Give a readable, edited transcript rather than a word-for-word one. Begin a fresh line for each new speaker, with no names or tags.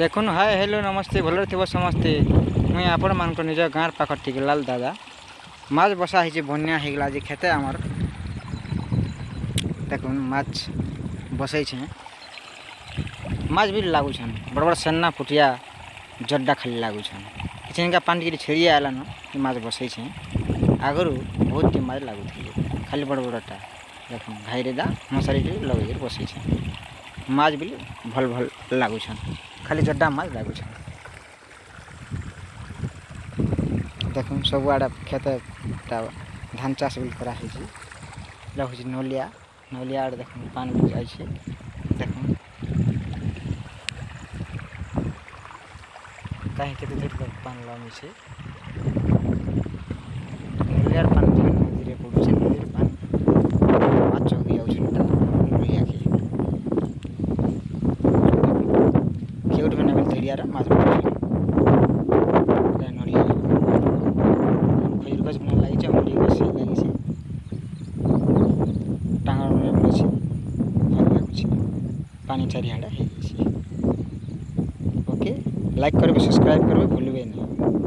देखुन hi hello नमस्ते भलर थी समस्ते मुई आपण मान निज गाँव पाख टिकलाल दादा माछ बसा है बन्या होगा आज खेते आमर देखुन माछ बसई माछ भी लगुन बड़ बड़ सेना पुटिया जड्डा खाली लगुन किचन पानी टे छेड़ी आलान माछ बसई आगु बहुत माछ लगुले खाली बड़ बड़टा देखुन घाई दा मशारी लगे बसई माछ भी भल भल लगुन खाली जड्डा माछ लगुन देखुन सब आड़े खेत धान चाष भी कराई हूँ नलिया नलिया आड़े देखुन पानी भी जाए देखुन कहीं के दूर तक पानी लमी नलिया पानी धीरे पड़ू नदी पानी माछ चौकी नलिया खेउट बना धरिया माछ नलिया खजूर गछ बना लगी अमली गछ लगी टांगर पड़े भल लगुच पानी चारिआड़े ओके लाइक करेंगे सब्सक्राइब करेंगे भूलें नहीं।